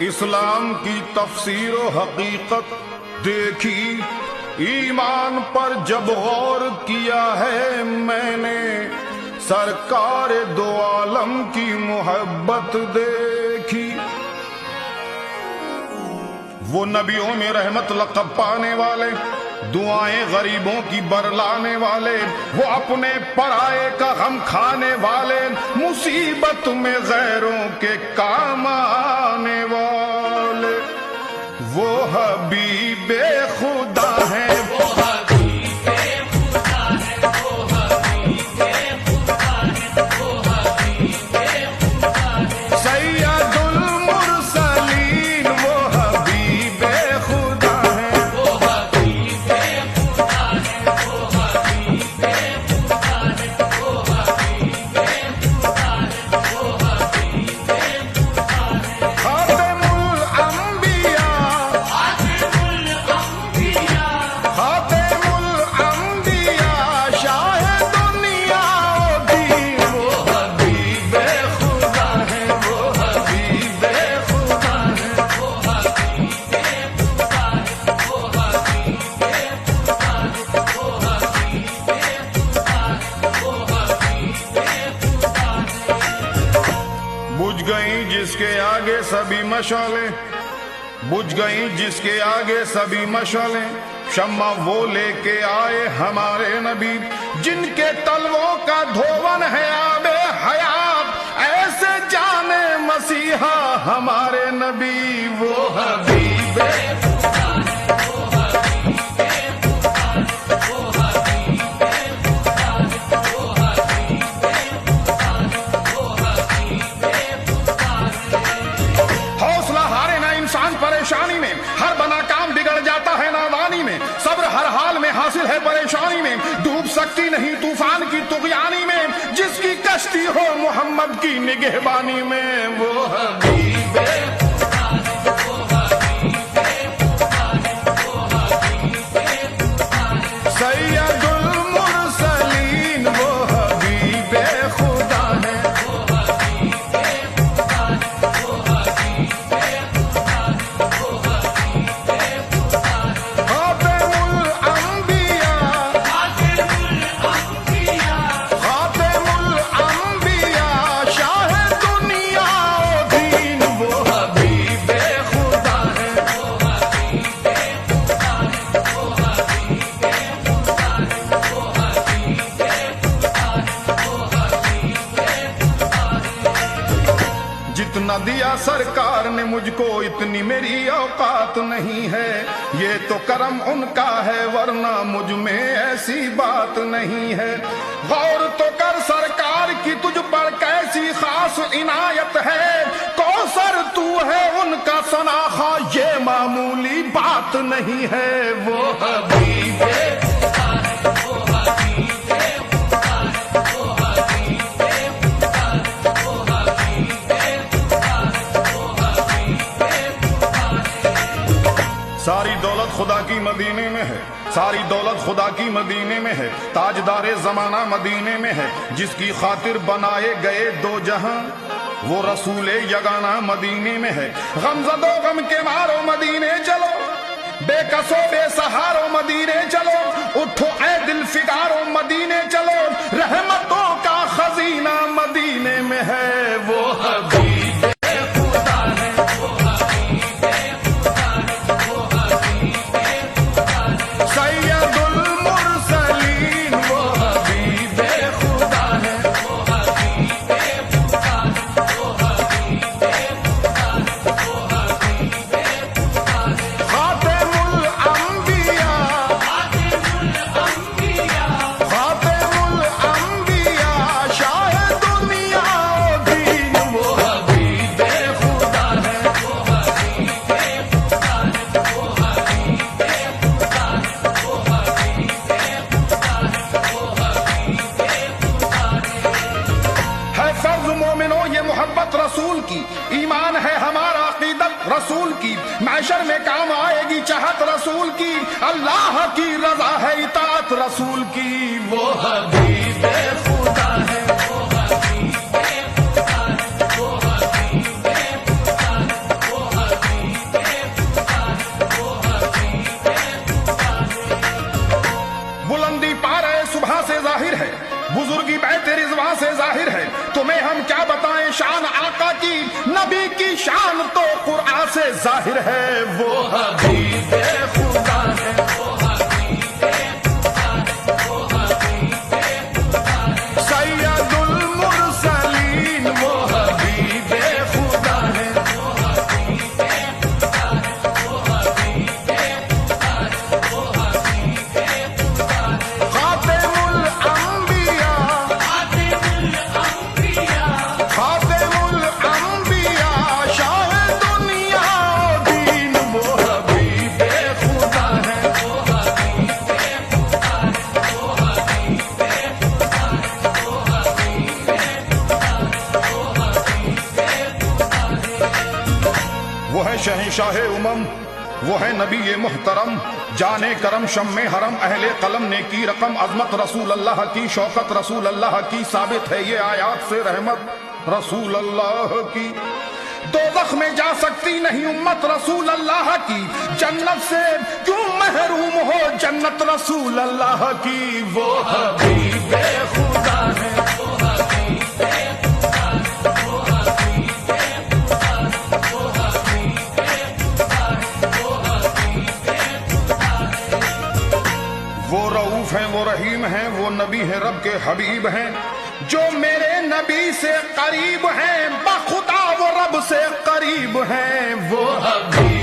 اسلام کی تفسیر و حقیقت دیکھی، ایمان پر جب غور کیا ہے میں نے، سرکار دو عالم کی محبت دیکھی۔ وہ نبیوں میں رحمت لقب پانے والے، دعائیں غریبوں کی برلانے والے، وہ اپنے پرائے کا غم کھانے والے، مصیبت میں غیروں کے کام آنے والے، وہ حبیب خدا ہیں، وہ حبیب خدا ہیں، وہ حبیب خدا ہیں، وہ حبیب خدا ہیں، سید المرسلین وہ حبیب خدا ہیں، وہ حبیب خدا ہیں، وہ حبیب خدا ہیں، وہ حبیب خدا ہیں، وہ حبیب خدا ہیں، خاتم الانبیاء، خاتم الانبیاء، شاہ دنیا و دین، وہ حبیب خدا ہیں، وہ حبیب خدا ہیں، وہ حبیب خدا ہیں، وہ حبیب خدا ہیں، وہ حبیب خدا ہیں، وہ حبیب خدا ہیں۔ بجھ گئیں جس کے آگے سبھی مشعلیں، بجھ گئیں جس کے آگے سبھی مشعلیں، شمع وہ لے کے آئے ہمارے نبی، جن کے تلووں کا دھون ہے آب حیات، ایسے جانے مسیحا ہمارے نبی، وہ حبیب خدا ہے، وہ حبیب خدا ہے، وہ حبیب خدا ہے، وہ حبیب خدا ہے، وہ حبیب خدا ہے۔ حوصلہ ہارے نہ انسان پریشانی میں، ہر بنا کام بگڑ جاتا ہے نادانی میں، صبر ہر حال میں حاصل ہے پریشانی میں، ڈوب سکتی نہیں طوفان کی طغیانی میں، جس کی کشتی ہو محمد کی نگہبانی میں، وہ حبیب خدا ہے، وہ حبیب خدا ہے، وہ حبیب خدا ہے، سید المرسلین وہ حبیب خدا ہے، وہ حبیب خدا ہے، وہ حبیب خدا ہے، وہ حبیب خدا ہے، خاتم الانبیاء، خاتم الانبیاء، خاتم الانبیاء، شاہ دنیا و دین، وہ حبیب خدا ہے، وہ حبیب خدا ہے، وہ حبیب خدا ہے، وہ حبیب خدا ہے، وہ حبیب خدا ہے۔ جتنا دیا سرکار نے مجھ کو اتنی میری اوقات نہیں ہے، یہ تو کرم ان کا ہے ورنہ مجھ میں ایسی بات نہیں ہے، غور تو کر سرکار کی تجھ پر کیسی خاص عنایت ہے، کوثر تو ہے ان کا سناخا یہ معمولی بات نہیں ہے، وہ حبیب خدا ہے، وہ حبیب خدا ہے، وہ حبیب خدا ہے، وہ حبیب خدا ہے، وہ حبیب خدا ہے۔ ساری دولت خدا کی مدینے میں ہے، ساری دولت خدا کی مدینے میں ہے، تاجدار زمانہ مدینے میں ہے، جس کی خاطر بنائے گئے دو جہاں، وہ رسول یگانہ مدینے میں ہے، غم زدو غم کے مارو مدینے چلو، بے کسو بے سہارو مدینے چلو، اٹھو اے دل فگارو مدینے چلو، رحمتوں کا خزینہ مدینے میں ہے، وہ حبیب خدا ہے، وہ حبیب خدا ہے، وہ حبیب خدا ہے، سید المرسلین وہ حبیب خدا ہے، وہ حبیب خدا ہے، وہ حبیب خدا ہے، وہ حبیب خدا ہے، خاتم الانبیاء، خاتم الانبیاء، خاتم الانبیاء، شاہ دنیا و دین، وہ حبیب خدا ہے، وہ حبیب خدا ہے، وہ حبیب خدا ہے، وہ حبیب خدا ہے، وہ حبیب خدا ہے۔ فرض مومنو یہ محبت رسول کی، ایمان ہے ہمارا عقیدت رسول کی، معشر میں کام آئے گی چاہت رسول کی، اللہ کی رضا ہے اطاعت رسول کی، وہ حبیب خدا ہے، وہ حبیب خدا ہے، وہ حبیب خدا ہے، وہ شان آقا کی، نبی کی شان تو قرآن سے ظاہر ہے، وہ حبیب خدا ہے، وہ حبیب خدا ہے، وہ حبیب خدا ہے، سید المرسلین وہ حبیب خدا ہے، وہ حبیب خدا ہے، وہ حبیب خدا ہے، وہ حبیب خدا ہے، خاتم الانبیاء، خاتم الانبیاء، شاہ دنیا و دین، وہ حبیب خدا ہے، وہ حبیب خدا ہے، وہ حبیب خدا ہے، وہ حبیب خدا ہے، وہ حبیب خدا ہے۔ وہ ہے شہنشاہ امم، وہ ہے نبی محترم، جانے کرم شم حرم، اہل قلم نے کی رقم، عظمت رسول اللہ کی، شوکت رسول اللہ کی، ثابت ہے یہ آیات سے رحمت رسول اللہ کی، دوزخ میں جا سکتی نہیں امت رسول اللہ کی، جنت سے کیوں محروم ہو جنت رسول اللہ کی، وہ حبیب خدا ہے، وہ حبیب خدا ہے، وہ حبیب خدا ہے، وہ حبیب خدا ہے، وہ حبیب خدا ہے۔ وہ رؤوف ہیں، وہ رحیم ہیں، وہ نبی ہیں رب کے حبیب ہیں، جو میرے نبی سے قریب ہیں، بخدا وہ رب سے قریب ہیں، وہ حبیب